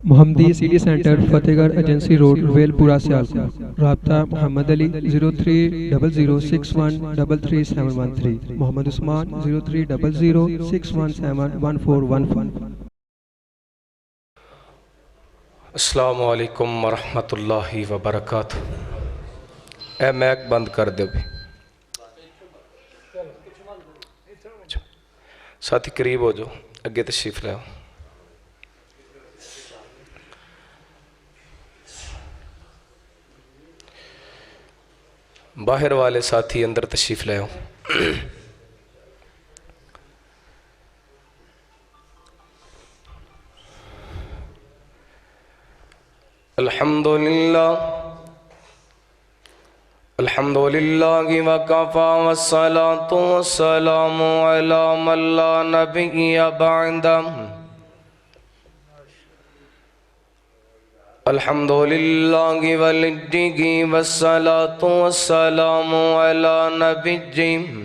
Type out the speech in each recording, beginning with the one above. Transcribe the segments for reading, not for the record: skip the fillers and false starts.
मोहम्मदी city centre Fatehgarh agency road Welpura Sialkot. राब्ता मोहम्मद अली 030061337113। मोहम्मद उस्मान 030061711415। अस्सलामु अलैकुम वरहमतुल्लाहि वबरकातुहू। ए मैक बंद कर दे भी। साथी करीब हो जाओ, अगे तशरीफ ले आओ। बाहर वाले साथी अंदर तशरीफ ले आओ। अल्हम्दुलिल्लाह अल्हम्दुलिल्लाहि वकफ़ा वस्सलातु वस्सलामु अला मन ला नबिय्य बअदहु। अल्हम्दुलिल्लाहि वलिद्दिहि वस्सलातु वस्सलामु अला नबिय्यिहि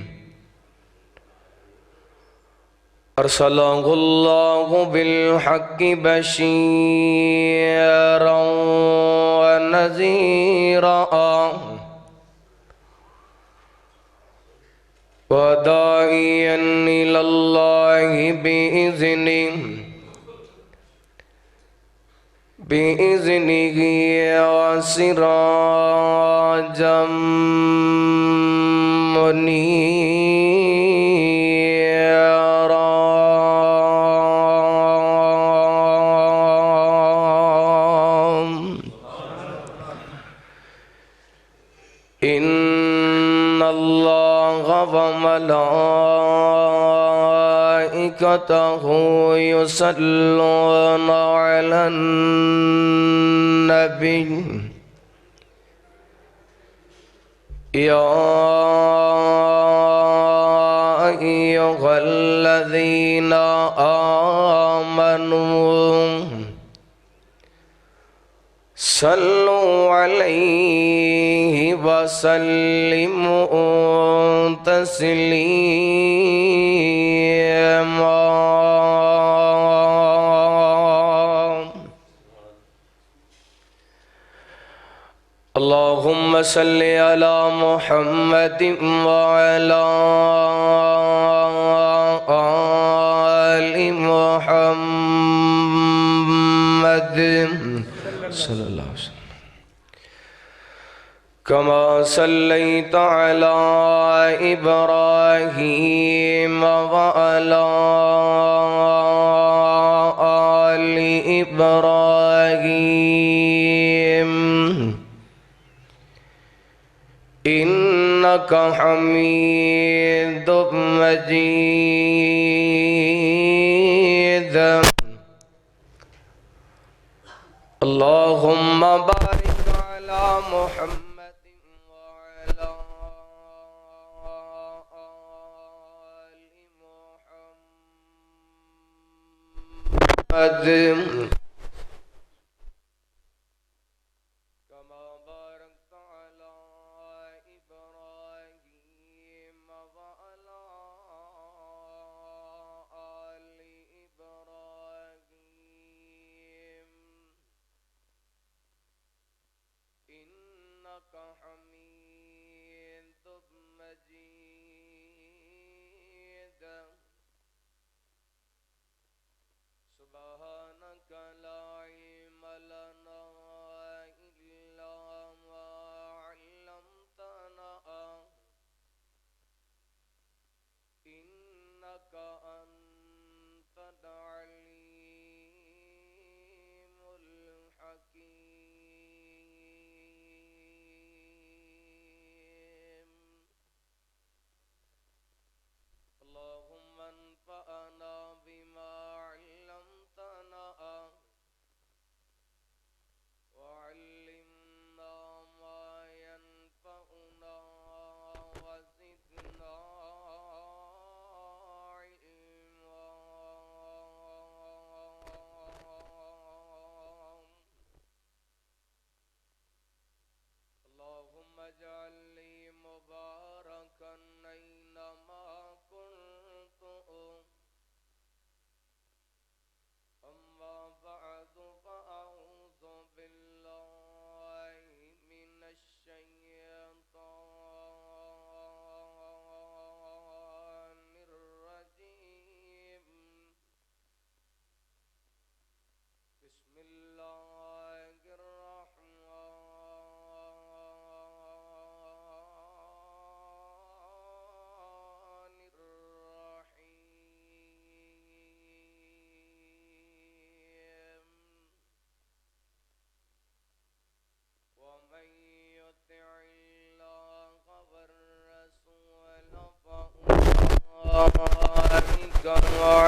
अरसलहुल्लाहु बिलहक्कि बशीरन व नज़ीरा व दाइयन इलल्लाहि बिइज़्निहि व सिराजम मुनीरा। इन्नल्लाहा व मलाइकतहु युसल्लूना अलन नबी या अय्युहल्लज़ीना आमनू सल्लु अलैहि वसल्लिमु तस्लीमा। अल्लाहुम्मा सल्लि अला मुहम्मदिन व अला आलि मुहम्मद सल्लल्लाहु अलैहि वसल्लम। कमा सल्लैता अला इब्राहीम व अला आलि इब्राहीम इन्नका हमीदुम मजीद। अल्लाहुम्मा बारिक अला मुहम्मदिन व अला आलि मुहम्मद कमा बारकता अला इब्राहीम व अला आलि इब्राहीम इन्नका हमीदुम मजीद। सुब्हानका ला इल्म लना इल्ला मा अल्लमतना इन्नका अंतल अलीमुल हकीम। अल्लाहुम्मा अन्फअना बिमा अल्लमतना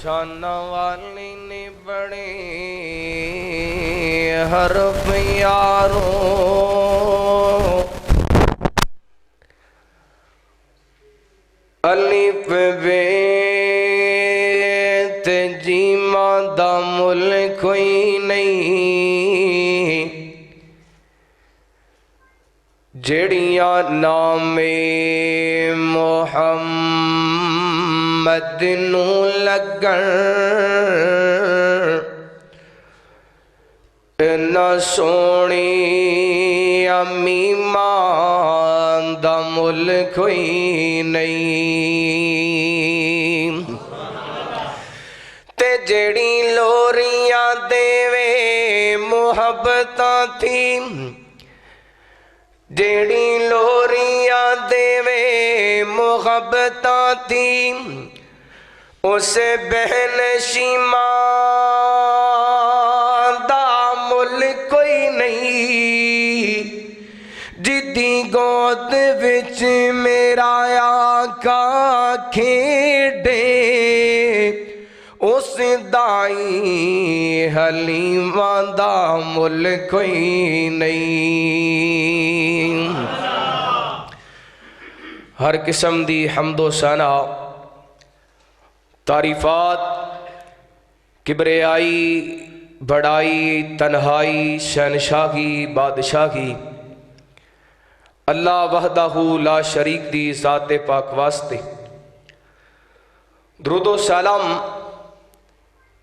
शान वाली ने बड़े हरफ यारों अलिफ बे ते जीमा दा मुल कोई नहीं जेड़ियां नामे मोहम्मद नू लगन न सोनी अम्मी मां दा मुल कोई नहीं ते जेड़ी लोरियां देवे मुहब्बतां थी जेड़ी लोरियां देवे मुहब्बतां थी उसे बहन शीमा दा मुल कोई नहीं जिदी गोद विच मेरा आका खेडे उस दाई हलीमा दा मुल कोई नहीं। हर किस्म दी हम्दो सना तारीफात किबरियाई बड़ाई तन्हाई शहनशाही बादशाही अल्लाह वहदाहू ला शरीक दी ज़ाते पाक वास्ते दुरूदो सलाम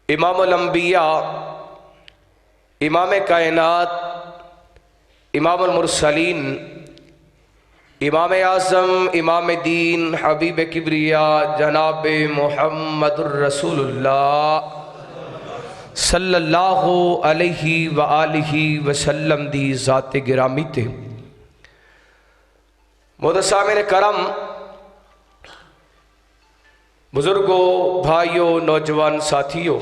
इमामुल अंबिया इमाम कायनात इमामुल मुरसलीन इमाम आज़म इमाम दीन हबीब किबरिया जनाब मुहम्मदुर रसूलुल्लाह सल्लल्लाहु अलैहि व आलिहि वसल्लम दी ज़ाते गिरामी ते मुदसामिन करम बुजुर्गों भाइयों नौजवान साथियों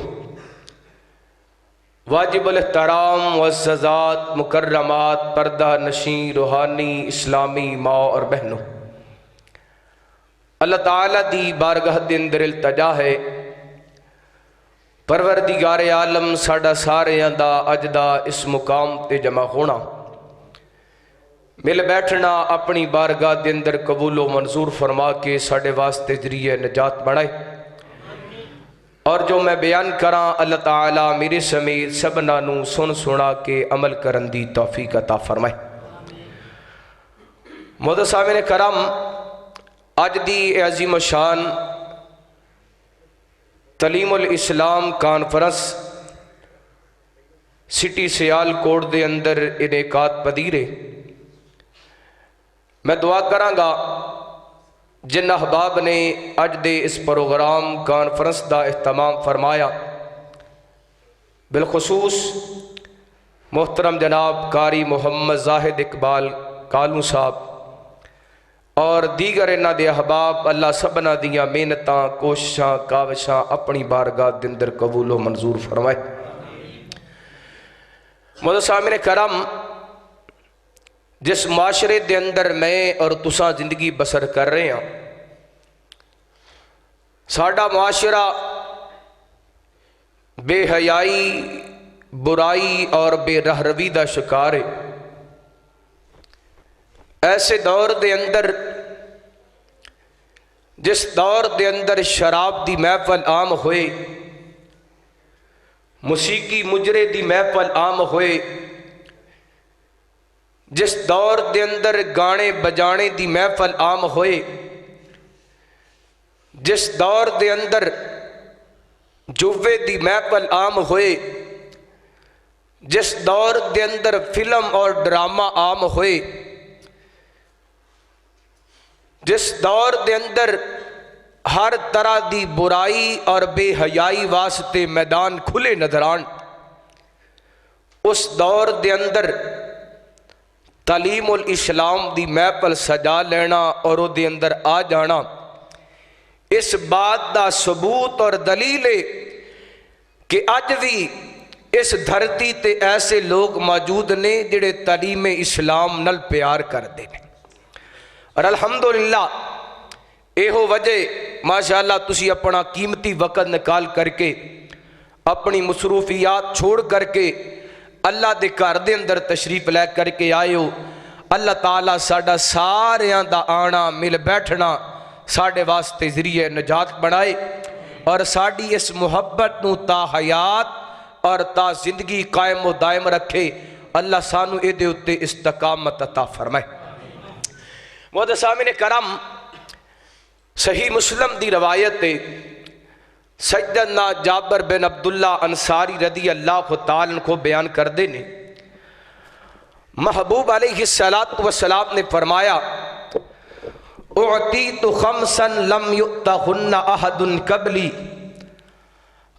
वाजिबुल एहतराम वज़्ज़ात मुकर्रमात पर्दा नशी रूहानी इस्लामी माँ और बहनों अल्लाह ताला दी बारगाह दे अंदर इल्तजा है परवरदिगार आलम साडा सारियां दा अज दा इस मुकाम ते जमा होना मिल बैठना अपनी बारगाह दे अंदर कबूलो मंजूर फरमा के साडे वास्ते जरिए निजात बनाए और जो मैं बयान करा अल्लाह ताला मेरे समेत सबना नू सुन सुना के अमल करन दी तौफीक अता फरमाए। मुदसामिन करम अज दी अजीम शान तलीमुल इस्लाम कॉन्फ्रेंस सिटी सियालकोट दे अंदर इनेकात पदीरे मैं दुआ करांगा जिन अहबाब ने अज दे इस प्रोग्राम कॉन्फ्रेंस का एहतमाम फरमाया बिलखसूस मोहतरम जनाब कारी मोहम्मद जाहिद इकबाल कालू साहब और दीगर इन्हां दे अहबाब अल्लाह सबना दियां मेहनतां कोशिशां काविशां अपनी बारगाह दे अंदर कबूलो मंजूर फरमाए। मुदसामिन करम जिस माशरे दे अंदर मैं और तुसां जिंदगी बसर कर रहे हैं साडा माशरा बेहयाई बुराई और बेरहरवी का शिकार है। ऐसे दौर दे अंदर जिस दौर दे अंदर शराब दी महफल आम होए मुसीकी मुजरे दी महफल आम होए जिस दौर के अंदर गाने बजाने की महफल आम होए, जिस दौर के अंदर जुवे की महफल आम होए, जिस दौर के अंदर फिल्म और ड्रामा आम होए, जिस दौर के अंदर हर तरह की बुराई और बेहयाई वास्ते मैदान खुले नजर आन, उस दौर के अंदर तालीमुल इस्लाम की महफल सजा लेना और उसके अंदर आ जाना, इस बात का सबूत और दलील है कि अज भी इस धरती ते ऐसे लोग मौजूद ने जिहड़े तालीम इस्लाम नाल प्यार करते हैं। और अल्हम्दुलिल्लाह एहो वजह माशाअल्लाह तुसी अपना कीमती वक़्त निकाल करके अपनी मसरूफियात छोड़ करके अल्लाह के घर के अंदर तशरीफ लै करके आए हो। अल्लाह ताला साडा सारियां दा आना मिल बैठना साडे वास्ते जरिए निजात बनाए और साड़ी इस मुहब्बत नूं ता हयात और ता जिंदगी कायम व दायम रखे। अल्लाह सानू इहदे उत्ते इस्तकामत अता फरमाए। मोहतरम सामने करम, सही मुस्लिम दी रवायत है, सैयदना जाबर बिन अब्दुल्ला अंसारी रदी अल्लाह तआला को बयान करते ने, महबूब अलैहिस्सलातु वस्सलाम ने फरमाया, उअतीतु खमसन लम युअतहुन्ना अहदुन कबली।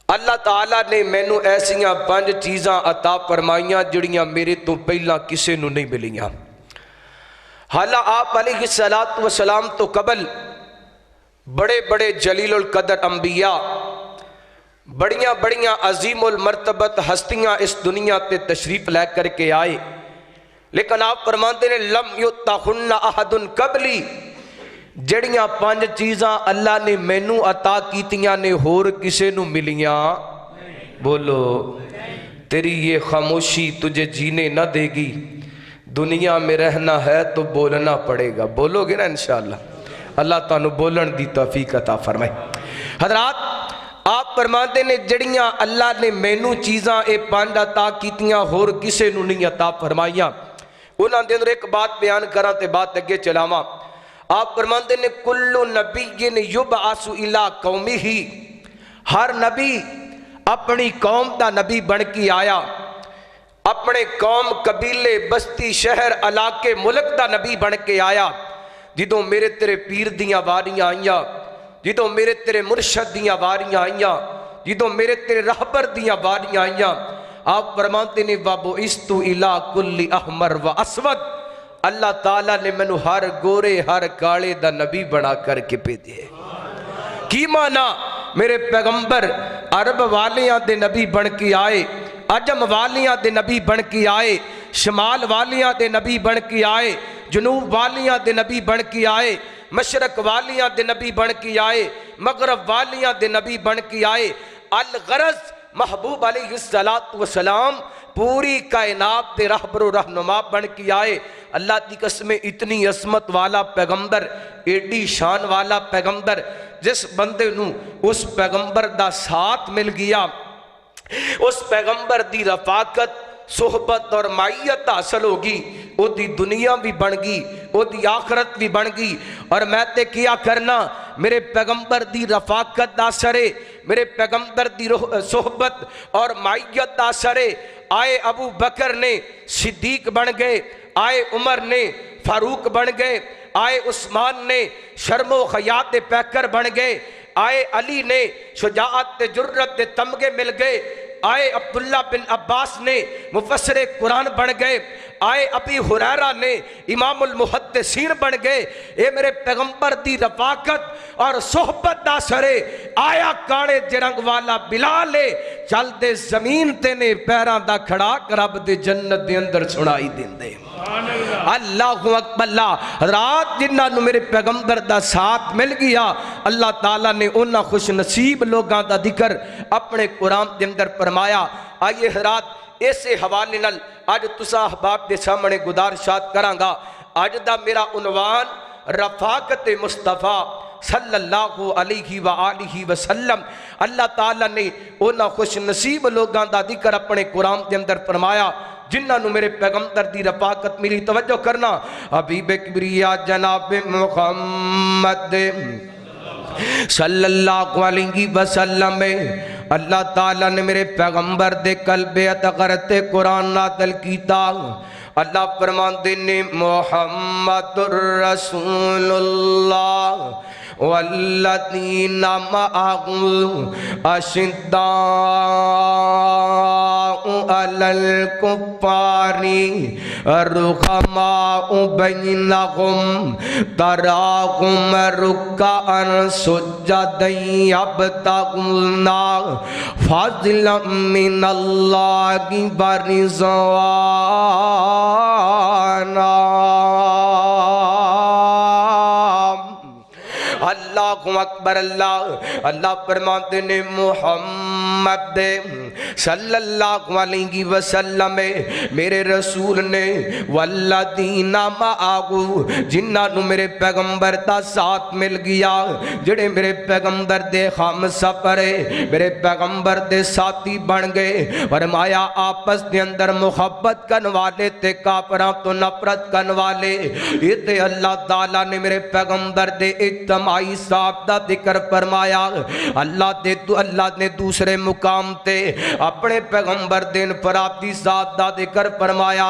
अल्लाह ताला ने मैनू ऐसियां 5 चीज़ां अता फरमाइयां जिहड़ियां मेरे तो पहला किसी नूं नहीं मिलियां। हालां आप अलैहिस्सलातु वस्सलाम तो कबल बड़े बड़े जलीलुल कदर अंबिया, बड़ियां बड़ियां अजीमुल मर्तबत हस्तियां इस दुनिया ते तशरीफ लै करके आए, लेकिन आप फरमाते ने लम युअतहुन्ना अहदुन कबली, जड़ियां 5 चीज़ां अल्लाह ने मैनू अता कीतियां ने होर किसे नू मिलियां। बोलो, तेरी ये खामोशी तुझे जीने न देगी, दुनिया में रहना है तो बोलना पड़ेगा। बोलोगे ना इंशाअल्लाह। अल्लाह तानू बोलन दी तौफीक अता फरमाए। हजरात, आप फरमाते ने जड़ियां अल्लाह ने मैनू चीज़ां ये 5 अता कीतियां होर किसे नू नहीं अता फरमाइयां। उन्होंने अंदर एक बात बयान करा ते बात अगे चलावा। आप फरमाते ने कुल्लु नबिय्यिन युबअसु इला कौमिही, हर नबी अपनी कौम का नबी बन के आया, अपने कौम कबीले बस्ती शहर इलाके मुल्क का नबी बन के आया। जिदों मेरे तेरे पीर दियां वारियां आईयां, जिदों मेरे तेरे मुर्शद दियां वारियां आईयां, जिदों मेरे तेरे रहबर दियां वारियां आईयां, आप फरमाते ने वाबो इस्तु इला कुल्ली अहमर व असवद, अल्लाह ताला ने मैनू हर गोरे हर काले दा नबी बना करके भेजे। की माना, मेरे पैगंबर अरब वालियां दे नबी बन के आए, अजम वालियां दे नबी बन के आए, शमाल वालियां दे नबी बन के आए, जनूब वालियां दे नबी बन के आए, मशरक वालियां दे नबी बन के आए, मगरब वालियां दे नबी बन के आए। अल गरज महबूब अलैहिस्सलातु वस्सलाम पूरी कायनात दे रहबरो रहनुमा बन के आए। अल्लाह की कसम, इतनी असमत वाला पैगंबर, एडी शान वाला पैगंबर, जिस बंदे नू उस पैगंबर दा साथ मिल गया, उस पैगंबर दी रफाकत सोहबत और माइयत हासिल होगी, ओदी दुनिया भी बन गई, ओदी आखरत भी बन गई। और मैं ते क्या करना, मेरे पैगंबर दी रफाकत दा असरे, मेरे पैगंबर दी सोहबत और माइयत दा असरे। आए अबू बकर ने सिद्दीक बन गए, आए उमर ने फारूक बन गए, आए उस्मान ने शर्मो खयात पैकर बन गए, आए अली ने शुजाअत जुर्रत तमगे मिल गए, आए अब्दुल्ला बिन अब्बास ने मुफस्सिर कुरान बन गए, आए अबी हुरैरा ने इमामुल मुहद्दिसीन बन गए। ये मेरे पैगंबर दी रफाकत और सोहबत दा सरे। आया काले जिरंग वाला बिलाल चलते जमीन ते ने पैरां दा खड़ा रब दे जन्नत दे अंदर सुनाई देंदे। अल्लाहु अकबर। रात जिन्होंने मेरे पैगंबर दा साथ मिल गया, अल्लाह ताला ने उन्हां खुश नसीब लोगों का जिक्र अपने कुरान के अंदर फरमाया। आइए रात इस हवाले नाल अज तुसा अहबाब के सामने गुजारिशात करांगा। अज दा मेरा उनवान रफाकत मुस्तफ़ा सल्लल्लाहु अलैहि व आलिहि वसल्लम। अल्लाह ताला ने उन्हां खुश नसीब लोगों का जिक्र अपने कुरान के अंदर फरमाया। जिन्होंने मेरे पैगंबर दी रफाकत मिली। तवज्जो करना, हबीब किबरिया जनाब मुहम्मद सल्लल्लाहु अलैहि वसल्लम अल्लाह ताला ने मेरे पैगंबर दे कल्बे अतगरते कुरान नाज़िल कीता। अल्लाह फरमाते ने मुहम्मदुर रसूलुल्लाह वल्लज़ीना मअहु अशिद्दाउ अलल कुफ्फारि रुहमाउ बैनहुम तराहुम रुक्अन सुज्जदन यब्तगूना फज़लन मिनल्लाहि व रिज़वाना। अल्लाहु अकबर। अल्लाह फरमाते ने मुहम्मद सल्लल्लाहु अलैहि वसल्लम मेरे रसूल ने वल्लदीना माअहु जिन्हां मेरे पैगंबर दा साथ मिल गया, जेड़े मेरे पैगंबर दे हम सफर मेरे पैगंबर दे साथी बन गए। फरमाया आपस के अंदर मुहब्बत करने वाले ते काफरां तो नफरत करने वाले। ये अल्लाह ताला ने मेरे पैगंबर दे इज्तिमाई साथ दा जिक्र फरमाया। अल्लाह ने दूसरे मुकाम ते अपने पैगंबर दिन फराती साथ दा जिक्र फरमाया।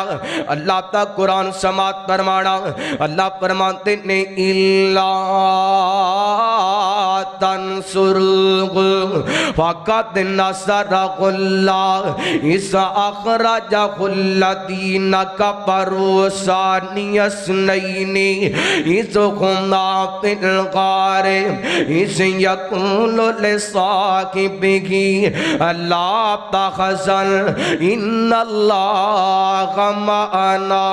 अल्लाह ता कुरान समात फरमाना। अल्लाह फरमाते ने इल्ला तंसुरुहु फक़द नसरहुल्लाह इस अख़रजहुल्लज़ीना कफ़रू सानियस्नैनि इज़ हुमा फ़िल ग़ार इज़ यक़ूलु लिसाहिबिही ला तहज़न इन्नल्लाह मअना।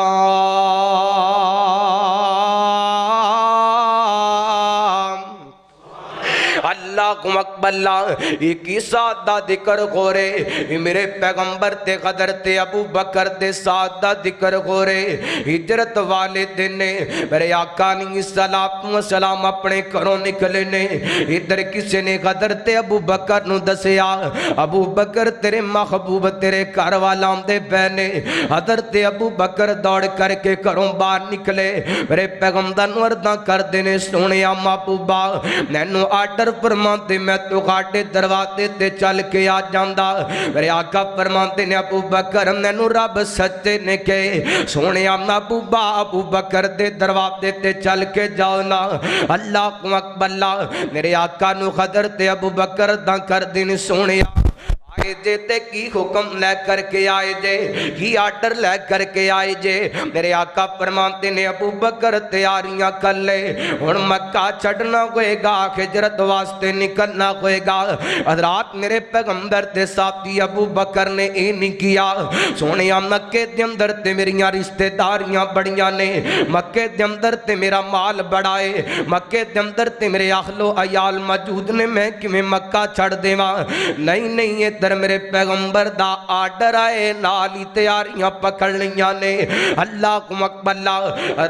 अल्लाहु अकबर। एक साथ दा जिक्र हो रहे मेरे पैगंबर ते कदर ते अबू बकर दे साथ दा जिक्र हो रहे। हिजरत वाले दिन मेरे आका सलाम अपने घरों निकले ने। इधर किसी ने कदर ते अबू बकर नू दसिया, अबू बकर तेरे महबूब तेरे घर वाल आंदे पए ने। हज़रत अबू बकर दौड़ करके घरों बाहर निकले। मेरे पैगंबर नू अर्ज़ां करदे ने सोहणिया महबूबा मैनू आर्डर फरमाते मैं तुहाडे दरवाजे ते चल के आ जांदा। मेरे आका फरमाते ने अबू बकर मैनू रब सच्चे ने कहे सोहणिया महबूबा अबू बकर दे दरवाजे ते चल के जाओ ना। अल्लाहु अकबर। मेरे आका नू हज़रत अबू बकर दा कर दिन सोहणिया आए जे ते की हुक्म लै करके आए जे, की आर्डर लै करके आए जे। मेरे आका फरमाते ने अबू बकर तैयारियां कर ले, हुण मक्का छड़ना होएगा, हिजरत वास्ते निकलना होएगा। हज़रात मेरे पैगंबर दे साथी अबू बकर ने ये नहीं किया। सोने मक्के दे अंदर ते मेरियां रिश्तेदारियां बड़ियां ने, मक्के दे अंदर ते मेरा माल बड़ा है, मक्के दे अंदर ते मेरे अहलो अयाल मौजूद ने, मैं किवें मक्का छड़ देवां। नहीं नहीं, इधर मेरे पैगंबर दा आर्डर आए, नाल ही तैयारियां पकड़ लियां ने। अल्लाहु अकबर।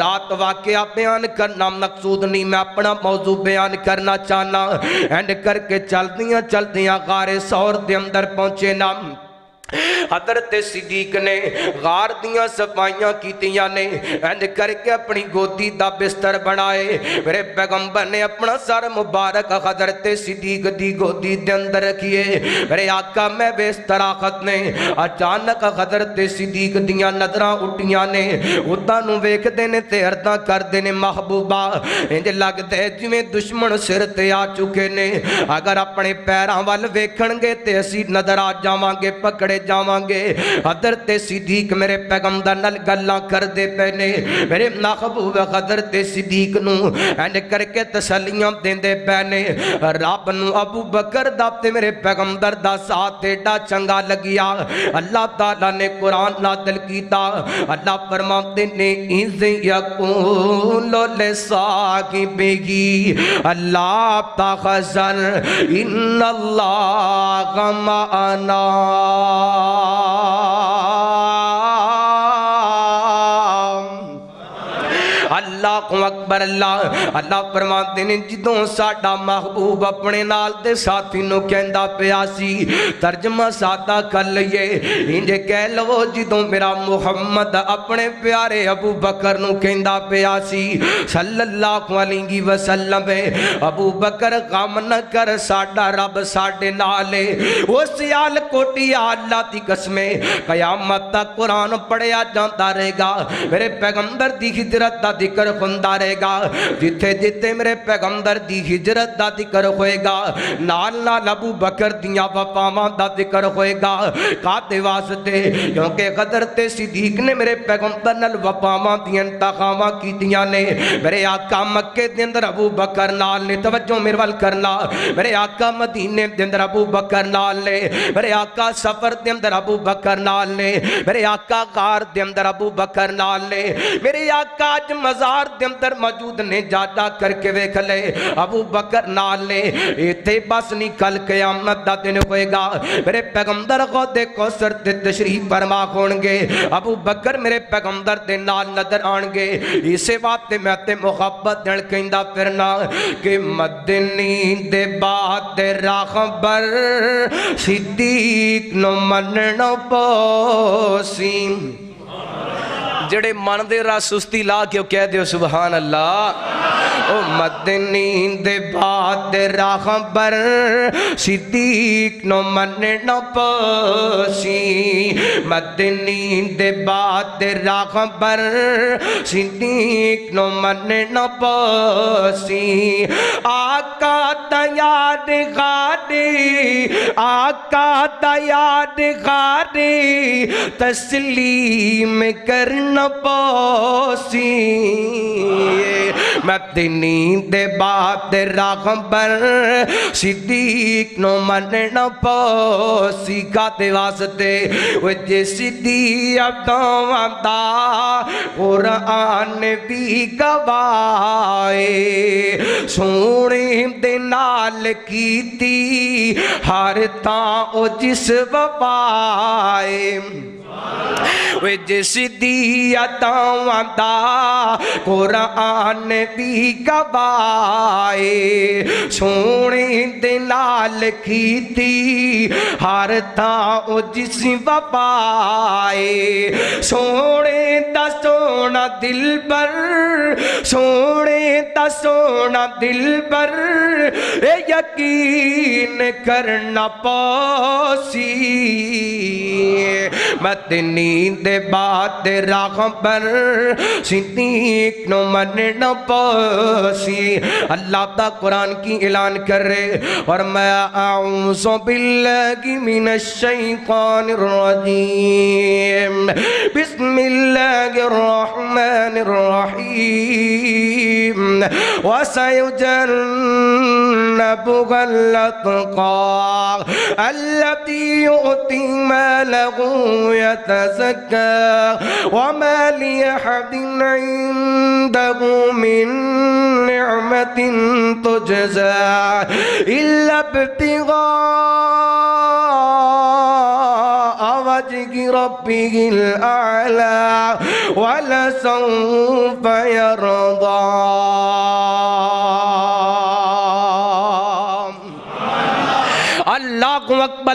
रात वाकया बयान करना मकसूद नहीं, मैं अपना मौजू बयान करना चाहना। एंड करके चलदियां चलदियां गारे सौर दे अंदर पहुंचे ना। हज़रत सिद्दीक ने गार दियां सफाइयां कीतियां ने, इंज करके अपनी गोदी दा बिस्तर बनाए। मेरे पैगंबर ने अपना सर मुबारक हज़रत सिद्दीक दी गोदी दे अंदर रखिए। मेरे आका मैं बिस्तराखत ने अचानक हज़रत सिद्दीक दियां नज़रां उठियां ने, उदां नूं वेखदे ने ते अर्दां करदे ने महबूबा इंज लगदा है जिवें दुश्मन सिर ते आ चुके ने, अगर अपने पैरां वल वेखणगे ते असीं नज़र आ जावांगे, पकड़े जावांगे। हज़रत सिद्दीक मेरे पैगंबर नाल गल्लां करदे पे ने। मेरे महबूब हज़रत सिद्दीक नूं इंज करके तसल्लियां देंदे पे ने। रब नूं अबू बकर दा ते मेरे पैगंबर दा साथ एडा चंगा लगिया, अल्लाह ताला ने कुरान नाज़िल कीता। अल्लाह फरमाते ने इज़ यक़ूलु लिसाहिबिही अल्लाह तहज़न इन्नल्लाह मअना। अल्लाह अकबर। अल्लाह फरमाते ने जिदों साडा महबूब अपने नाल दे साथी नूं कहंदा पिया सी, तर्जमा सादा कर लईए इंज कह लवो जिदों मेरा मुहम्मद अपने प्यारे अबू बकर नूं कहंदा पिया सी सल्लल्लाहु अलैहि वसल्लम, अबू बकर गम न कर साडा रब साडे नाल है। उस आल कोटी अल्लाह दी कसमे कयामत तक कुरान पढ़िया जाता रहेगा, मेरे पैगंबर दी हिजरत दा जिक्र हुंदा रहेगा, जिथे जिथे मेरे पैगंबर दी हिजरत दा जिक्र होएगा नाल नाल अबू बकर दियां वफावां दा जिक्र होएगा। कादे वास्ते? क्योंकि गदर ते सिद्दीक ने मेरे पैगंबर नाल वफावां दियां इंतखावां कीतियां ने। मेरे आका मक्के दे अंदर अबू बकर नाल ने, तवज्जो मेरे वल करना, मेरे आका मदीने दे अंदर अबू बकर नाल ने, मेरे आका सफर दे अंदर अबू बकर नाल ने, मेरे आका गार दे अंदर अबू बकर नाल ने, मेरे आका अज मजार दे अंदर मौजूद ने, जादा करके वेख ले अबू बकर नाल ने। इत्थे बस नहीं, कल क़यामत दा दिन होएगा, मेरे पैगंबर गौदे कौसर ते तशरीफ फरमा होणगे, अबू बकर मेरे पैगंबर दे नाल नजर आणगे। इसे बात ते मैं ते मुहब्बत नाल कहंदा फिरना कि मदनी दे बाद राखबर सिद्दीक नो मनना पोसी। जेड़े मन दे रा सुस्ती ला के कह दियो सुभान अल्लाह। ओ मदनी दे बाद राखबर सिद्दीक नो मनना पोसी, मदनी दे बाद राखबर सिद्दीक नो मनना पोसी। आका तैयार गाड़ी, आका तैयार गाड़ी तस्लीम करना पोसी। मदनी दे बाद राखबर सिद्दीक नो मनना पोसी। कादे वास्ते? वो जे सिद्दीक अब्दों दा कुरान भी गवाए, सोने दे नाल कीती हर तां ओ जिस वफाए। वे जिस दिया दा कुरान भी गवाए, सोने दे नाल कीती हर तां ओ जिस वफाए। सोने दा सोना दिल पर, सोने दा सोना दिल पर ए यकीन करना पोसी। मदनी दे बाद राखबर सिद्दीक नो मनना पोसी। अल्लाह दा कुरान की ऐलान कर रहे और मैं आऊज़ु बिल्लाहि मिनश शैतानिर रजीम, बिस्मिल्लाहिर रहमानिर रहीम। वसयुजन्नबुहुल अत्क़ा अल्लती यु'ती मालहु यतज़क्का वमा लिअहदिन इंदहु मिन निअमतिन तुजज़ा इल्ला इब्तिग़ाअ वज्हि रब्बिहिल अअला वलसौफ़ यरज़ा। अल्लाह अकबर।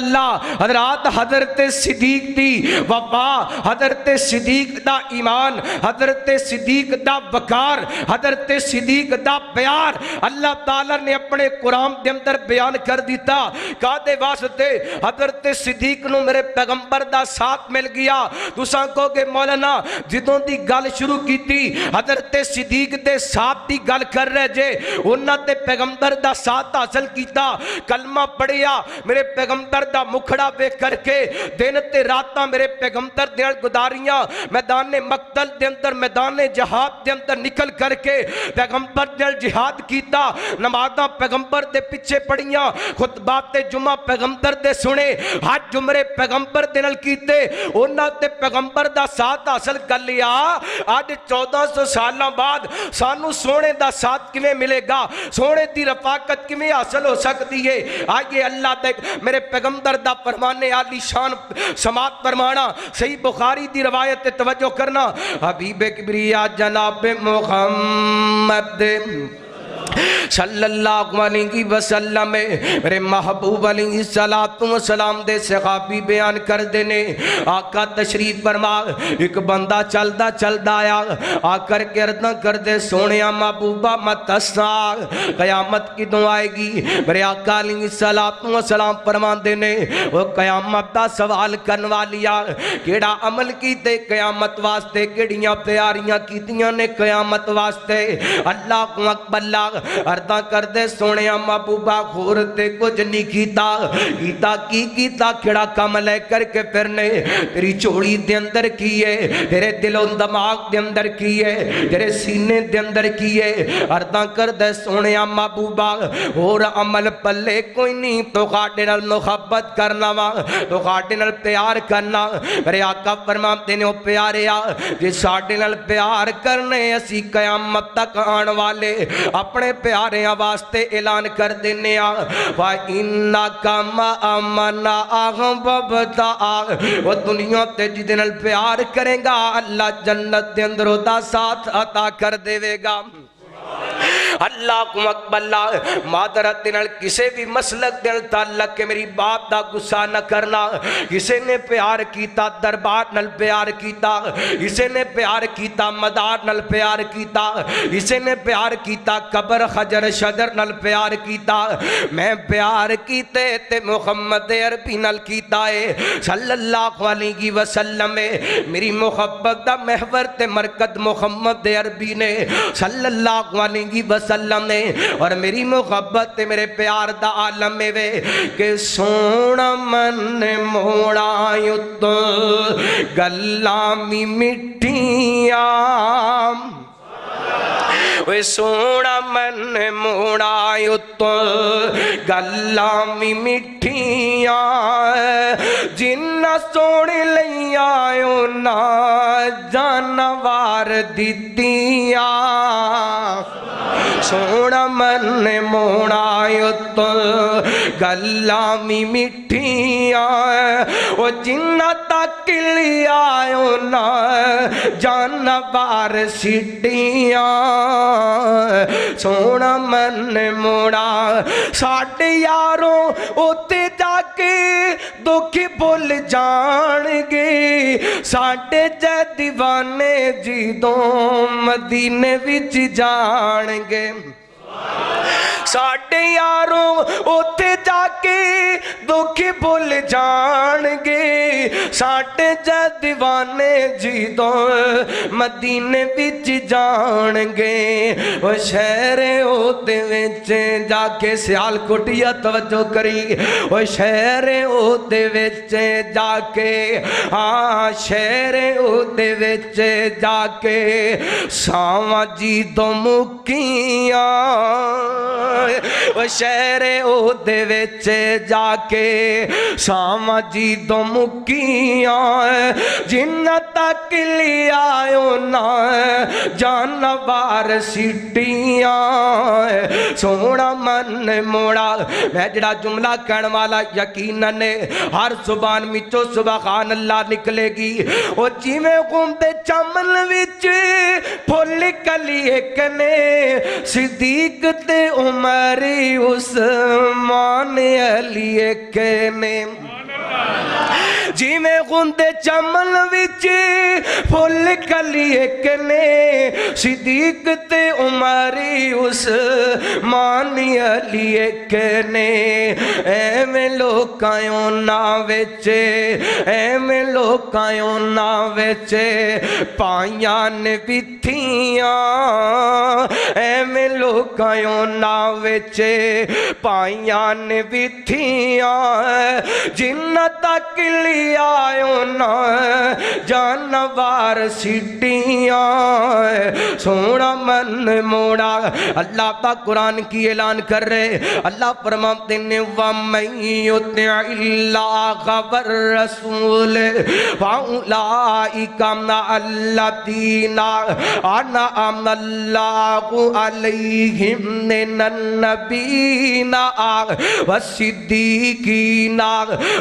हजरात हजरत सिद्दीक दी वफा, हजरत सिद्दीक दा ईमान, हजरत सिद्दीक दा वकार, हजरत सिद्दीक दा प्यार अल्लाह ताला ने अपने कुरान के अंदर बयान कर दिता। कादे वास्ते? हजरत सिद्दीक नूं मेरे पैगंबर दा साथ मिल गया। तुसां कहोगे मौलाना जिदों दी गल शुरू कीती हजरत सिद्दीक दे साथ दी गल कर रहे जे, उन्हां ते पैगंबर दा साथ हासिल कीता, कलमा पढ़िया, मेरे पैगंबर दा मुखड़ा वेख करके दिन ते रातां मेरे पैगंबर दे गुजारियां, मैदान मक्तल दे अंदर मैदान जहाद दे अंदर निकल करके पैगंबर दे जिहाद कीता, नमाज़ां पैगंबर दे पिछे पढ़ियां, खुतबाते जुमा पैगंबर दे सुने, हज जुमरे पैगंबर दे नाल कीते, उन्हां ते पैगंबर दा साथ हासिल कर लिया। अज 1400 सालां बाद सानू सोने दा साथ किवें मिलेगा, सोने दी रफाकत किवें हासिल हो सकती है? आइए अल्लाह मुताबिक मेरे पैगंबर दा फरमाने आली शान समात फरमाना। सही बुखारी दी रवायत ते तवज्जो करना। हबीब किबरिया जनाब मुहम्मद सल्लल्लाहु अलैहि वसल्लम मेरे महबूब अलैहिस्सलातु वस्सलाम दे सहाबी बयान कर देने आका तशरीफ फरमा एक बंदा चलदा चलदा आया आकर के अर्ज़ कर दे सोनिया महबूबा मत हसा कयामत किदों आएगी। मेरे आका अलैहिस्सलातु वस्सलाम फरमांदे ने ओ कयामत दा सवाल करन वालिया केड़ा अमल कीते कयामत वास्ते केड़ियां प्यारियां कीतियां ने कयामत वास्ते। अल्लाह अकबर अर्दा कर दे सोने महबूबा होर ते कुछ नहीं कीता की कीता केड़ा कम ले करके फिरने तेरी चोली दे अंदर की है तेरे दिलों दिमाग दे अंदर की है तेरे सीने दे अंदर की है। अर्दा कर दे सोने महबूबा होर अमल पल्ले कोई नहीं तो खाटे नाल मुहब्बत करना वा तो खाटे नाल प्यार करना। मेरे आका फरमाते ने ओ प्यारिया जे साडे नाल प्यार करने असी कयामत तक आने वाले अपने प्यारियां वास्ते ऐलान कर देने वा इन्ना कम अमना अहबबता वो दुनिया ते जिदे नाल प्यार करेगा अल्लाह जन्नत दे अंदर ओदा साथ अता कर देवेगा। अल्लाह को अकबल्ला मादरत नाल किसे भी मसलक दे ताल्लुक के मेरी बात दा गुस्सा न करना। किसे ने प्यार कीता दरबार नाल प्यार कीता किसे ने प्यार कीता मदार नाल प्यार कीता किसे ने प्यार कीता कबर खजर शजर नाल प्यार कीता। मैं प्यार कीते ते मुहम्मद अरबी नाल कीता है सल्लल्लाहु अलैहि वसल्लम। मेरी मुहब्बत दा महवर ते मरकज मुहम्मद अरबी ने सल्लल्लाहु अलैहि वसल्लम ने और मेरी मुहब्बत ते मेरे प्यार दा आलम में वे के सोना मन मोड़ा युद्ध गल्ला मी मिठिया वे सोना मन मोड़ा युद्ध गल्ला मी मिठिया जिन्ना सोने लई आयो ना जानवार दितिया सोना मन मोड़ा युद्ध गल्ला मी मिठिया वो जिन्ना तक लियायो ना जानवार सिटिया सोना मन मोड़ा साडे यारों उत्ते जाके दुखी भुल जाणगे साडे जै दीवाने जिदों मदीने विच जाणगे। साडे यारों उत्थे जाके दुखी भुल जाणगे साडे जै दीवाने जिदों मदीने विच जाणगे। ओ शहरे ओदे विच जाके सियालकोटिया तवज्जो करी ओ शहरे ओदे विच जाके हाँ शहरे ओदे विच जाके सावां जिदों मुकिया शहरे ओदे विच जाके सावां जिदों मुकिया जिन्ना तक लियायो ना जानवार सिटिया सोना मन मोड़ा। मैं जड़ा जुमला कहने वाला यकीनन हर जुबान विचों सुभान अल्लाह निकलेगी। ओ जिवें घूमते चमन विच फुल कली एक ने सिद्दीक ते उमर उस्मान अली एक ने जिमें गुंदे चमन विच फुल कली एक ने सिद्दीक ते उमरी उस्मान अली एक ने एवें लोकां ना विच एवें लोकां ना विच पाइयां ने बिथियां एवें लोकां ना विच पाइयां ने बिथियां जिन्ना तक लियायो ना जानवार सिटिया सोना मन मोड़ा। अल्लाह का कुरान की ऐलान कर रहे अल्लाह फरमाते ने वमन युतिइल्लाह वर रसूल फउलाइका मअल्लज़ीना अनअमल्लाहु अलैहिम मिनन नबीना वस्सिद्दीकीना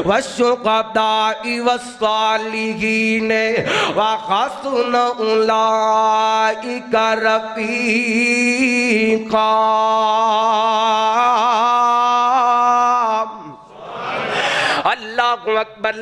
वश्शुहदाई वस्सालिहीन व हसुन उलाइका रफीका। अल्लाह अकबर।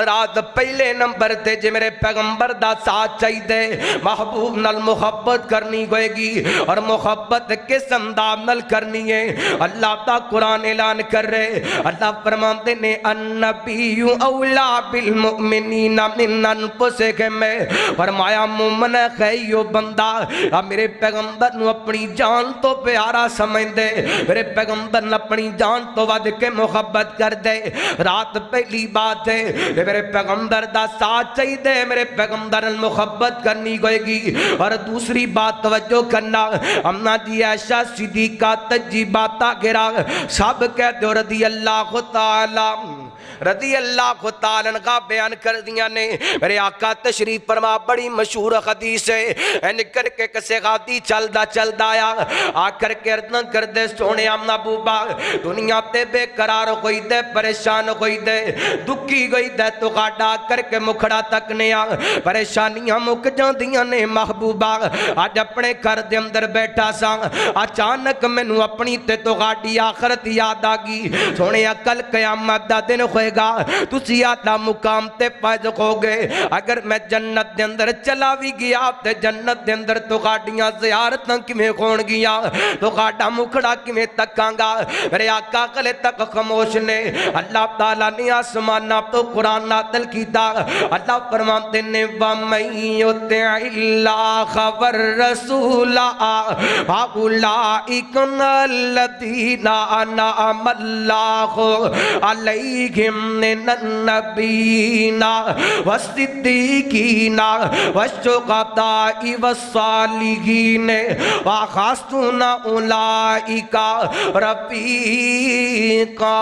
रात पहले नंबर ते जे मेरे पैगंबर दा साथ चाहिए, महबूब नाल मुहब्बत करनी होएगी और मुहब्बत किस अंदाज नाल करनी है। अल्लाह दा कुरान ऐलान कर रहे, अल्लाह फरमाते ने अन्नबिय्यु औला बिल मुमिनीना मिन अनफुसिहिम। फरमाया मोमिन है यो बंदा मेरे पैगंबर नु अपनी जान तो प्यारा समझदे, मेरे पैगंबर ने अपनी जान तो वध के मुहब्बत कर दे। रात पहली बात है मेरे पैगंबर दा साथ चाहिए, मेरे पैगंबर नाल मुहब्बत करनी होएगी। और दूसरी बात तवज्जो करना, अम्मा जी आयशा सिद्दीका तजी बाता गिरा सब कहते हो रदी अल्लाह ताला का बयान कर दिया ने। मेरे आका तशरीफ फरमा, बड़ी मशहूर हदीस है। निकल के कसे गादी चलदा चलदा आया आकर के अर्दन कर दे सोने महबूबा दुनिया ते बेकरार होई दे, परेशान होई दे, दुखी गई दे तो गाडा करके मुखड़ा तकने आ परेशानियां मुक जांदियां ने। महबूबा अज अपने घर दे अंदर बैठा सा, अचानक मैनू अपनी ते तो गाड़ी आखरत याद आ गई। सोने कल कयामत दा दिन होएगा, तुसी आला मुकाम ते फैज होगे। अगर मैं जन्नत दे अंदर चला भी गया ते जन्नत दे अंदर तो गाड़ियां ज़ियारतां किवें होणगियां, तो गाड़ा मुखड़ा किवें तकांगा। मेरे आका कले तक खामोश ने। अल्लाह ताला ने आसमाना तो कुरान नाज़िल कीता। अल्लाह फरमाते ने वमन युतिइल्लाह वर रसूला फउलाइका अल्लज़ीना अनअमल्लाहु अलैहिम मिनन नबीना वस्सिद्दीकीना वश्शुहदाई वस्सालिहीन व हसुन उलाइका रफीका।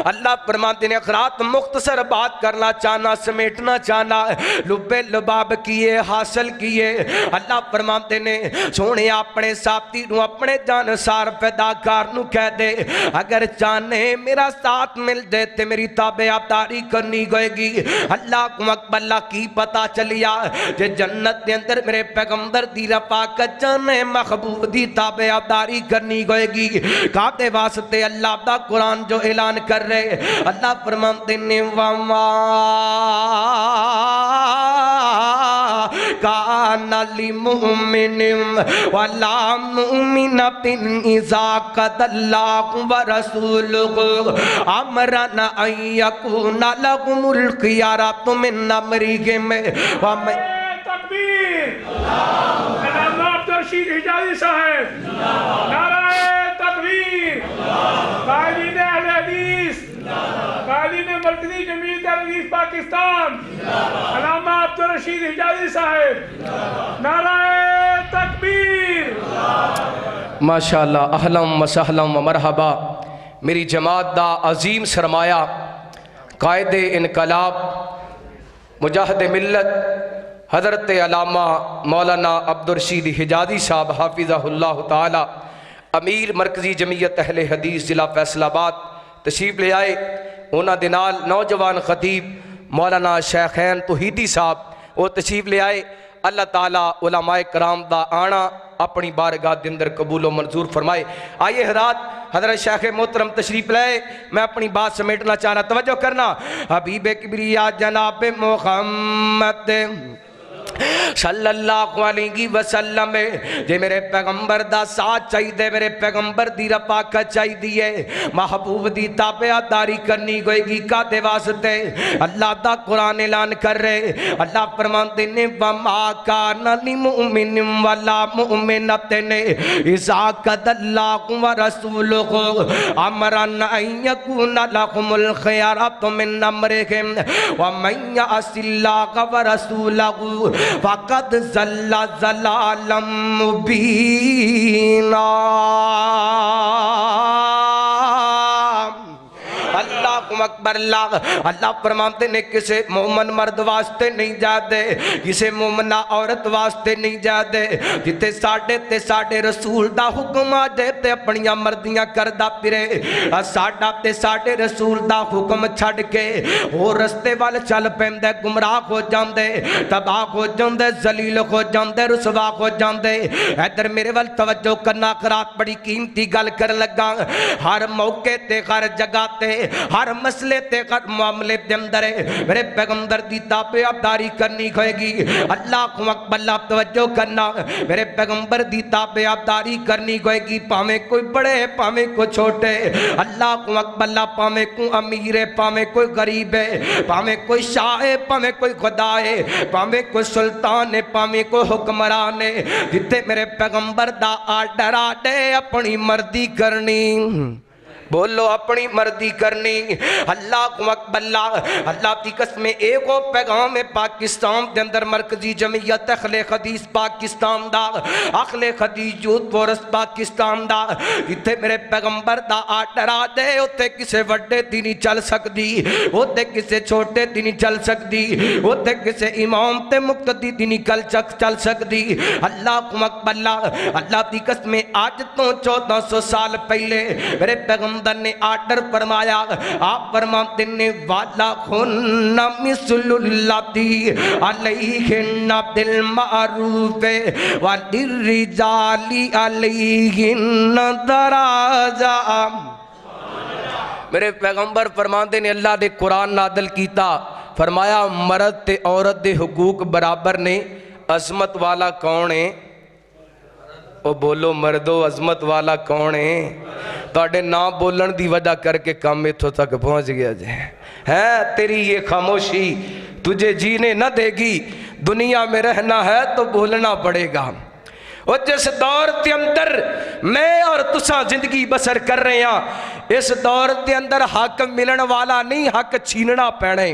अल्लाह फरमाते ने रात मुख्तसर बात करना चाहना, समेटना चाहना, लुबे लुबाब किए हासिल किए। अल्लाह फरमाते ने सोने अपने साथी नू अपने जानसार पैदाकार नू कह दे, अगर चाहने मेरा साथ मिल दे ते मेरी ताबेदारी करनी होएगी। अल्लाह अकबर। की पता चलिया जे जन्नत के अंदर मेरे पैगंबर दी रफाकत जाने महबूब दी ताबेदारी करनी होएगी। कादे वास्ते अल्लाह दा कुरान जो ऐलान कर रहे, अल्लाह फरमाते ने वमा काना लिमुमिनिन वला मुमिनतिन इज़ा क़दल्लाहु व रसूलुहु अमरन अन यकूना लहुमुल खियरतु मिन अमरिहिम व मैं तकबीर। अल्लाह अब्दुल हिजाजी साहब नाराए तकबीर। कायदीन अहले हदीस, कायदीन मरकजी जमीयत अहले हदीस पाकिस्तान अल्लामा अब्दुल रशीद हिजाजी साहब नाराए तकबीर। माशाअल्लाह। अहलम व सहलम व मरहबा। मेरी जमात दा अजीम सरमाया कायदे इनकलाब मुजाहिद मिल्लत हज़रत अल्लामा मौलाना अब्दुल रशीद हिजाजी साहब हाफिज़हुल्लाह ताला अमीर मरकजी जमीयत अहले हदीस जिला फैसलाबाद तशरीफ ले आए। उन्हां दे नाल नौजवान खतीब मौलाना शेखैन तौहीदी साहब वो तशरीफ ले आए। अल्लाह ताला उलमाए कराम दा आना अपनी बारगाह के अंदर कबूलो मंजूर फरमाए। आइए हरात हज़रत शेख मोहतरम तशरीफ लाए। मैं अपनी बात समेटना चाह रहा, तवज्जो करना। हबीब किबरिया जनाब मोहम्मद सल्लल्लाहु अलैहि वसल्लम जे मेरे पैगंबर दा साथ चाहिए, मेरे पैगंबर दी रफाकत चाहिए, महबूब दी ताबेदारी करनी होएगी। कादे वास्ते अल्लाह दा कुरान ऐलान कर रहे, अल्लाह फरमाते ने वमा काना लिमुमिन वला मुमिनतिन इज़ा क़दल्लाहु व रसूलुहु अमरन अन यकूना लहुमुल खियरतु मिन अमरिहिम व मन यअसिल्लाह व रसूलहु वक़द ज़ल्ला ज़लालम मुबीना। अल्लाह अकबर। अल्लाह फरमाते ने किसे मोमन मर्द वास्ते नहीं जाते, किसे मोमना औरत वास्ते नहीं जाते। जिथे साडे ते साडे रसूल दा हुक्म आ जाए ते अपनियां मर्दियां करदा फिरे, साडा ते साडे रसूल दा हुक्म छड़ के होर रस्ते वाल चल पैंदा, गुमराह हो जांदे, तबाह हो जांदे, जलील हो जांदे, रुसवा हो जांदे। इधर मेरे वाल तवज्जो करना, खरात बड़ी कीमती गल कर लगा। हर मौके ते हर जगह ते हर मसले ते हर मामले के अंदर मेरे पैगंबर की ताबेदारी करनी होगी। अल्लाह को अकबर तवज्जो करना, मेरे पैगंबर की ताबेदारी करनी होगी। भावें कोई बड़े भावें कोई छोटे, अल्लाह को अकबर भावें कोई अमीर है भावें कोई गरीब है, भावें कोई शाह है भावें कोई खुदा है, भावें कोई सुल्तान है भावें कोई हुक्मरान है। जिथे मेरे पैगंबर दा आर्डर आडे अपनी मर्जी करनी, बोलो अपनी मर्जी करनी। अल्लाह को अकबर। अल्लाह की कसम एक पैगाम है पाकिस्तान के अंदर मरकजी जमीयत अखले हदीस पाकिस्तान दा, अखले हदीस यूथ फोरस पाकिस्तान दा। इत्थे मेरे पैगंबर दा आर्डर आ जाए, उत्थे किसे वड्डे दी नहीं चल सकती, उत्थे किसे छोटे दी नहीं चल सकती, उत्थे किसे इमाम ते मुक्तदी दी नहीं चल सकती। अल्लाह को अकबर। अल्लाह की कसम आज तो 1400 साल पहले मेरे पैगंबर ने आर्डर फरमाया। आप फरमाते ने वाला खुन्ना मिसलुल्लाती अलैहिन्ना बिल मारूफ व लिर्रिजाली अलैहिन्ना दराजा। मेरे पैगंबर फरमाते ने अल्लाह ने कुरान नादल कीता, फरमाया मर्द ते औरत दे हुकूक बराबर ने। अजमत वाला कौन है? ओ बोलो मर्दो, अजमत वाला कौन है? तुहाडे ना बोलन की वजह करके काम इथों तक पहुँच गया जे है। तेरी ये खामोशी तुझे जीने न देगी, दुनिया में रहना है तो बोलना पड़ेगा। और जिस दौर के अंदर मैं और तुसा जिंदगी बसर कर रहे हैं, इस दौर के अंदर हक मिलन वाला नहीं, हक छीनना पैने,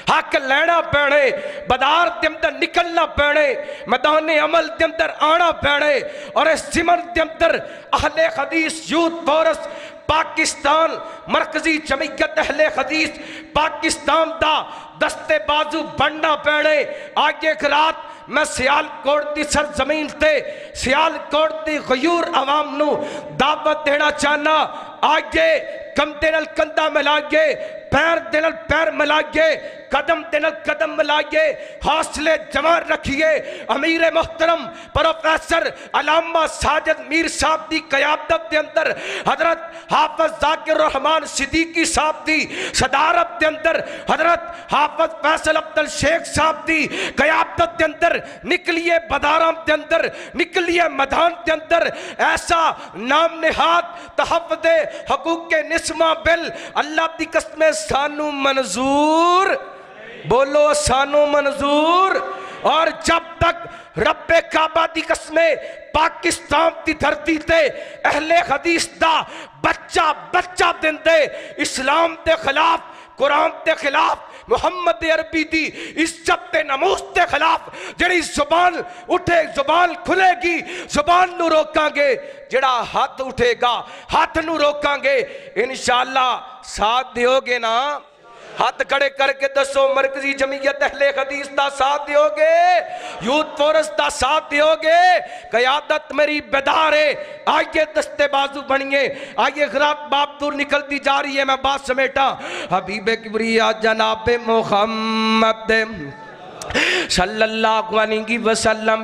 हक लेना पैने, बाजार के अंदर निकलना पैने, मैदान अमल के अंदर आना पैने। और इस जिमन के अंदर अहले हदीस यूथ फोरस पाकिस्तान मरकजी जमीयत अहले हदीस पाकिस्तान दा दस्ते बाजू बनना पैने। आज एक रात मैं सियालकोट की सरजमीन से सियालकोट की गयूर आवाम नू दावत देना चाहना। आगे कंधे नाल कंधा मिलाइए, पैर दे नाल पैर मिलाइए, कदम दे नाल कदम मिलाइए, हौसले जवान रखिए। अमीर मोहतरम प्रोफेसर अलामा साजिद मीर साहब की कयादत के अंदर हजरत हाफिज जाकिर रहमान सिद्दीकी साहब की सदारत के अंदर हजरत हाफिज फैसल अब्दुल शेख साहब की कयादत के अंदर निकलिए, बाजारों के अंदर निकलिए, मैदान के अंदर ऐसा नाम निहाद तहफ़्फ़ुज़े हकूक़ के निस्मा बिल अल्लाह की कसम सानू मंजूर, बोलो सानू मंजूर। और जब तक रब्बे काबा दी कसमें पाकिस्तान की धरती ते अहले हदीस दा बच्चा बच्चा दिंदे इस्लाम के खिलाफ, कुरान के खिलाफ, मुहम्मद अरबी दी इज्जत ते नमूस के खिलाफ जड़ी जुबान उठे जुबान खुलेगी, जुबान नू रोकांगे। जड़ा हाथ उठेगा हाथ नू रोकांगे। इंशाअल्लाह साथ दियोगे ना? हाथ खड़े करके दसो, मरकजी जमीयत अहले हदीस का साथ दियोगे, यूथ फोरस का साथ दियोगे? कयादत मेरी बेदार है। आइए दस्ते बाजू बनिए, आइए खराब बाप दूर निकलती जा रही है। मैं बात समेटा हबीबे किबरिया जनाबे मोहम्मद सल्लल्लाहु अलैहि वसल्लम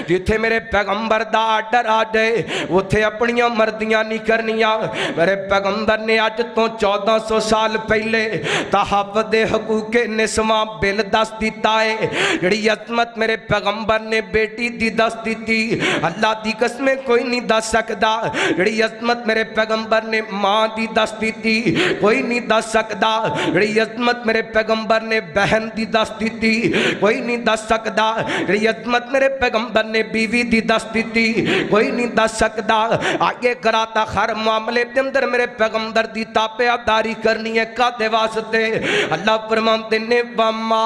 जिथे मेरे पैगंबर दा आर्डर आ जाए उथे अपनियां मर्जियां नहीं करनियां। मेरे पैगंबर ने अज तो 1400 साल पहले तहफ़्फ़ुज़ हकूक़े निस्वां बिल दस दिता है। जिहड़ी अज़मत मेरे पैगंबर ने बेटी दी दस दी, अल्लाह दी कसम कोई नहीं दस सकदा। जिहड़ी अज़मत मेरे पैगंबर ने मां दी दस दी, कोई नहीं दस सकदा। जिहड़ी अज़मत मेरे पैगंबर ने बहन दी दस दी, कोई नहीं दस सकदा। जिहड़ी अज़मत मेरे पैगंबर ने बीवी दी दस दी, कोई नहीं दस सकदा। आगे कराता हर मामले के अंदर मेरे पैगंबर दी ताबेदारी करनी है। कादे वास्ते? अल्लाह फरमाते ने वमा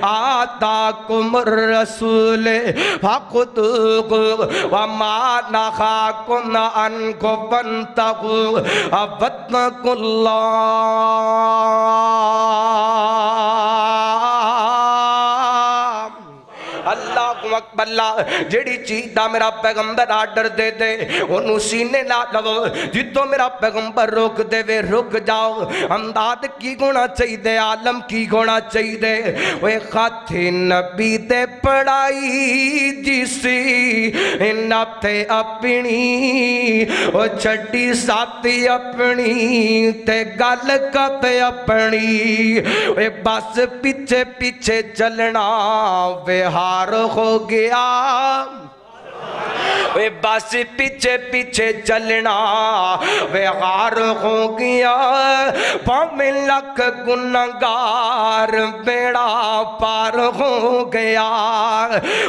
आताकुमुर रसूल फखुदूहु व मा नहाकुम अन्हु फंतहु वत्तकुल्लाह। अल्लाह अकबर। जेड़ी चीज का मेरा पैगंबर आर्डर दे दे ओनू सीने ला लवो, जितों मेरा पैगंबर रोक देवे रुक जाओ। अंदाज की होना चाहिए, आलम की होना चाहिए। वे खाते नबी ते पढ़ाई जिसी नथे अपनी ओ छड़ी साथी अपनी ते गल कत अपनी। वे बस पीछे पीछे चलना विहार हो गया। वे बस पीछे पीछे चलना बेहार हो गया। भावे लख गुनहगार बेड़ा पार हो गया।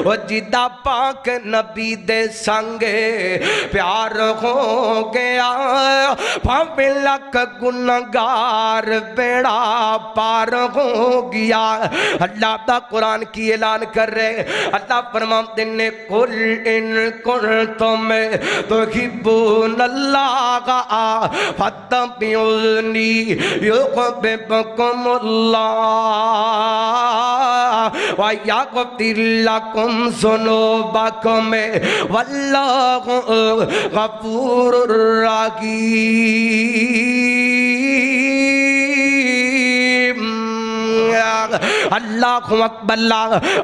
वो जिदा पाक नबी दे संगे प्यार हो गया। भावे लख गुनहगार बेड़ा पार हो गया। अल्लाह दा कुरान की ऐलान कर रहे, अल्लाह फरमाते ने कुल इन कुंतुम तुहिब्बूनल्लाह फत्तबिऊनी युहिब्बुकुमुल्लाह व यग़फिर लकुम ज़ुनूबकुम वल्लाहु गफूरुर रहीम। अल्लाह अकबर।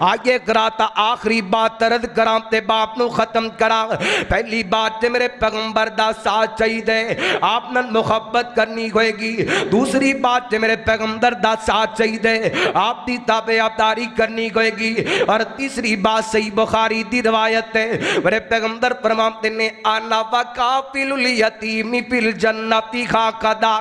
आगे कराता आखिरी बात अर्ज करा ते बाप नू खत्म करा। पहली बात ते मेरे पैगंबर दा साथ चाहिए, आप नाल मुहब्बत करनी होएगी। दूसरी बात ते मेरे पैगंबर दा साथ चाहिए, आप दी ताबेदारी करनी होएगी। और तीसरी बात सही बुखारी दी रिवायत है, मेरे पैगंबर फरमाते ने आना वकाफिलुल यतीमी फिल जन्नति खाकदा।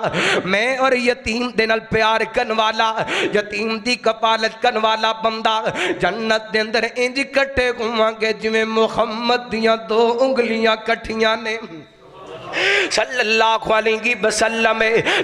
मैं और यतीम दे नाल प्यार करन वाला, यतीम दी कपालत करन वाला बंदा जन्नत दे अंदर इंज इकट्ठे घुमांगे जिवें मुहम्मद दियां दो उंगलियां कट्ठियां ने। सल्लल्लाहु अलैहि वसल्लम।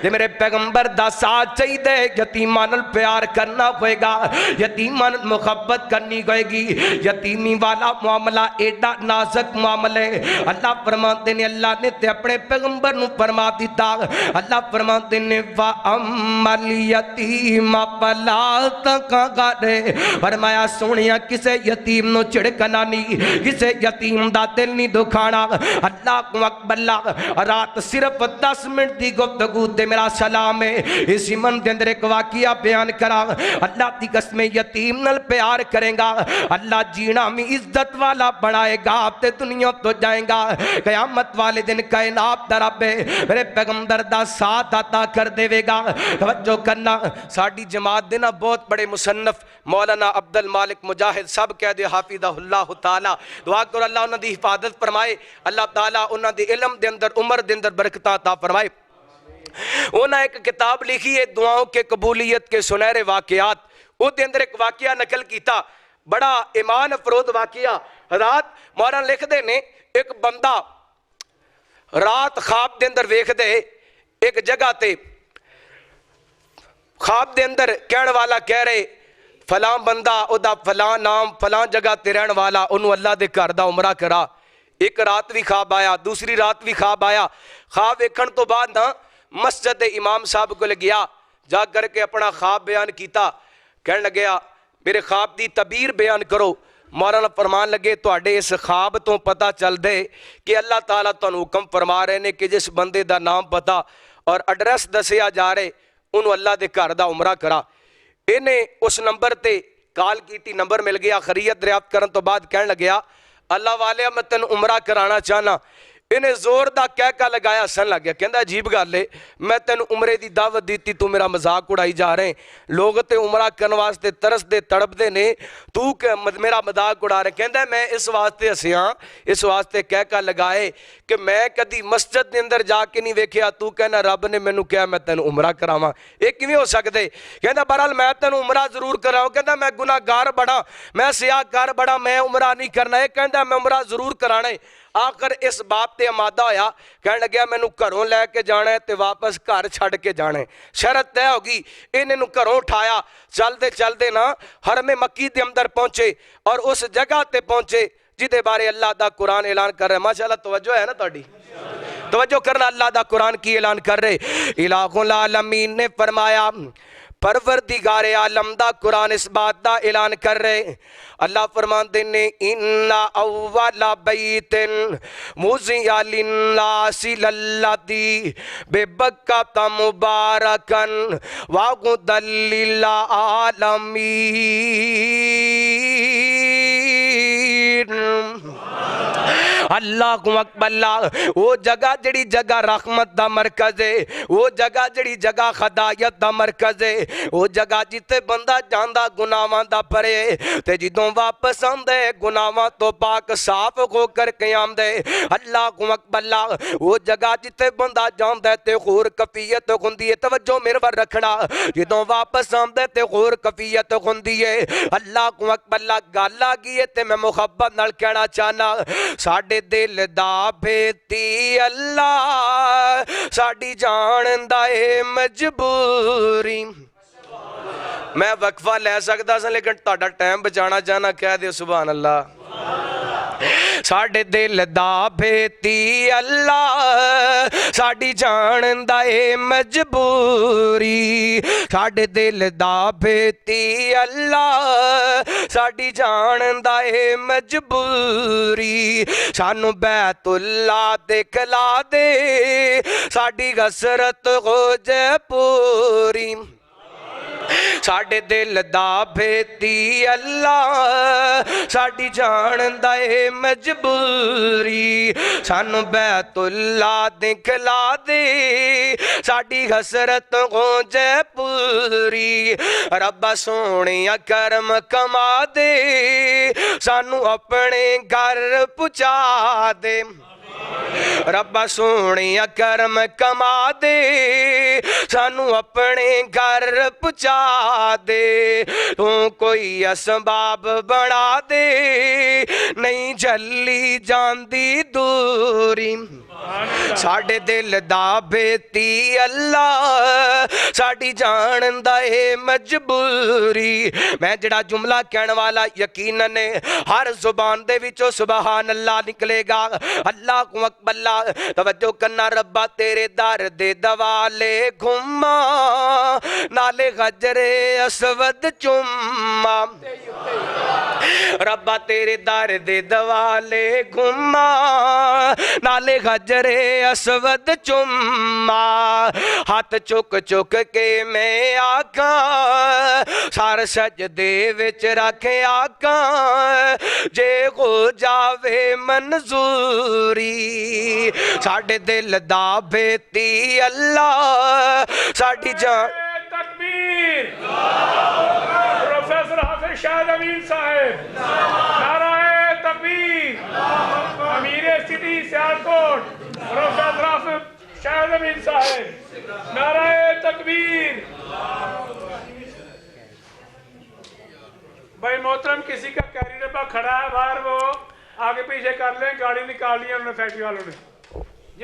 मेरे पैगंबर दा साथ चाहिए, यतीमां नाल प्यार करना होएगा, यतीमां नाल मुहब्बत करनी होएगी। यतीमी वाला मामला एडा नाजुक मामला है। अल्लाह फरमाते ने, अल्लाह ने ते अपने पैगंबर नू फरमा दिता। अल्लाह फरमाते ने वा अम्मल यतीम फला तक़हर। फरमाया सोनिया किसे यतीम नू झिड़कना नहीं, किसे यतीम दा दिल नहीं दुखाना। अल्लाह अकबर। रात सिर्फ 10 मिनट की गुफ्तगू ते मेरा सलाम है। इस मन के अंदर एक वाकिया बयान करा। अल्लाह की कसम यतीम नाल प्यार करेगा, अल्लाह जीना भी इज्जत वाला बनाएगा ते दुनिया तो जाएगा। कयामत वाले दिन कायनात दा रब मेरे पैगंबर दा साथ अता कर देवेगा। तवज्जो करना, साडी जमात दे ना बहुत बड़े मुसन्नफ मौलाना अब्दुल मालिक मुजाहिद सब कह दे हाफिज़हुल्लाह ताला। दुआ करो अल्लाह उन्हां दी हिफाजत फरमाए, अल्लाह ताला उन्हां दे इल्म दे अंदर उम्र दे अंदर बरकत अता फरमाए। उन्हें एक किताब लिखी है दुआओं के कबूलियत के सुनहरे वाकयात। उसके अंदर एक वाकया नकल किया, बड़ा ईमान अफरोज वाकया। रात मौलाना लिखते ने, एक बंदा रात ख्वाब के अंदर वेखदे एक जगह ते, ख्वाब के अंदर कहने वाला कह रहे फलां बंदा उदा फलां नाम फलां जगह ते रहने वाला, उन्होंने अल्लाह के घर दा उमरा करा। एक रात भी ख्वाब आया, दूसरी रात भी ख्वाब आया। ख्वाब वेखण तो बाद ना मस्जिद इमाम साहब को गया, जा करके अपना ख्वाब बयान किया। कह लग्या मेरे ख्वाब की तबीर बयान करो। मौलाना फरमान लगे तुहाडे इस ख्वाब तो पता चल दे कि अल्लाह ताला तुहानू हुक्म फरमा रहे ने कि जिस बंदे का नाम पता और एड्रैस दसिया जा रहे उन्होंने अल्लाह के घर का उमरा करा। इन्हें उस नंबर पर कॉल की, नंबर मिल गया। खरीयत दरियाफ्त करने तो बाद कह लग्या अल्लाह वाले मैं तेन उमरा कराना चाहना। इन्हें जोर का कहका लगाया, हसन लग गया। कहता अजीब गल है, मैं तेन उमरे की दावत दी, तू मेरा मजाक उड़ाई जा रहे। लोग तो उमरा करने वास्ते तरसते तड़पते ने, तू मेरा मजाक उड़ा रहे। कहता मैं इस वास्ते हसिया, इस वास्ते कहका लगाए कि मैं कभी मस्जिद के अंदर जाके नहीं वेख्या, तू कहना रब ने मैनू कहा मैं तेन उमरा करावां, ये किवें हो सकदे। कहता बहरहाल मैं तेन उमरा जरूर कराऊं। कहता मैं गुनाहगार बड़ा, मैं सियाहकार बड़ा, मैं उमरा नहीं करना। ये कहता मैं उमरा जरूर कराना है। आखिर इस बाप ते आमादा होया, कहन लग्या मैनू घरों लैके जाना है तो वापस घर छड़ के जाना है। शरत तय होगी, इन्हें घरों उठाया, चलते चलते ना हरमे मक्की के अंदर पहुंचे और उस जगह ते पहुंचे जिदे बारे अल्लाह दा कुरान ऐलान कर रहा है। माशाअल्लाह तवज्जो है ना तुहाडी, तवज्जो करना। अल्लाह दा कुरान की ऐलान कर रहे, इलाहुल आलमीन ने फरमाया, परवरदिगारे आलम दा कुरान इस बात दा ऐलान कर रहे। अल्लाह फरमाते ने इन्ना अव्वला बैतिन मुज़िया लिन्नासि लल्लज़ी बिबक्कता मुबारकन व हुदल लिल आलमीन। अल्लाहु अकबर। वो जगह जड़ी जगह रहमत दा मरकज है, वो जगह जड़ी जगह खदायत दा मरकज है, वो जगह जिथे बंदा जांदा गुनाहां दा परे ते जिदों वापस आंदे गुनाहां तो पाक साफ होकर के आंदे। अल्लाहु अकबर। वो जगह जिथे बंदा जांदा ते होर कफियत हुंदी है, तवज्जो मेरे वर रखना, जिदों वापस आंदे ते होर कफियत हुंदी है। अल्लाहु अकबर। गल आ गई है ते मैं मुहब्बत नाल कहना चाहना, साडे दिल दा बेती अल्लाह साडी जान दा ए मजबूरी। मैं वक्फा लै सकदा सा लेकिन तुहाडा टाइम बचाना चाहना, कह दिओ सुभान अल्लाह। साडे दिल दा बेती अल्लाह साडी जान दा ए मजबूरी, साडे दिल दा बेती अल्लाह साडी जान दा ए मजबूरी। सानू बैतुल्ला दिखला दे साडी हसरत हो जाए पूरी। साडे दिल दा बेती अल्लाह साडी जान दा ए मजबूरी, सानू बैतुल्ला दिखला दे साडी हसरत हो जाए पूरी। रब्बा सोहणिया करम कमा दे सानू अपने घर पहुंचा दे। रब्बा सोहणिया करम कमा दे सानू अपने घर पहुंचा दे। तू कोई असबाब बना दे नहीं झल्ली जांदी दूरी। साडे दिल दा बेती अल्लाह साडी जान दा ए मजबूरी। मैं जड़ा जुमला कहने वाला यकीनन हर जुबान दे विचों सुभान अल्लाह निकलेगा। अल्लाह को अकबर। तवज्जो करना, रब्बा तेरे दर दे दवाले घुमा नाले गजरे असवद चुम्मा। रब्बा तेरे दर दे दवाले घुमा नाले गजरे असवद चुम्मा। हाथ चुक चुक के मैं आका सार सजदे विच रख आका, जे हो जावे मंजूरी। साडे दिल दा बेती अल्लाह साडी जान। तकबीर। प्रोफेसर हाफिज शाह अमीन साहब, नाराए तकबीर। अमीर सिटी सियालकोट प्रोफेसर हाफिज शाह अमीन साहब, नाराए तकबीर। भाई मोहतरम, किसी का कैरी डब्बा खड़ा है बाहर, वो आगे पीछे कर लें, गाड़ी निकाल ली उन्होंने फैक्ट्री वालों ने।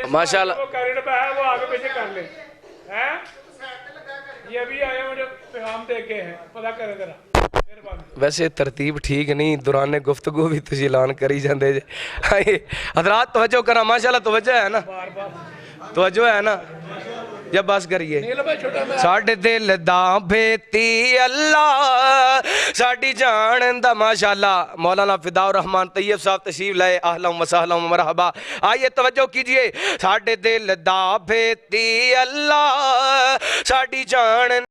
माशाल्लाह, वो कैरी डब्बा है वो आगे पीछे कर लें। हैं ये अभी आए मुझे पैगाम दे के हैं, पता करें जरा। वैसे तरतीब ठीक नहीं, दौरान गुफ्तगू भी तुझे ऐलान करी जाते जे। हजरात तवज्जो करा, माशाल्लाह तवज्जो है ना, तवज्जो है ना, जब बस करिए। साडे दिल दा बेती अल्लाह साडी जान दा माशाल्लाह। मौलाना फिदाउर रहमान तैयब साहब तशरीफ लाए, अहलन व सहलन व मरहबा। आइए तवज्जो कीजिए। साडे दिल दा बेती अल्लाह साडी जान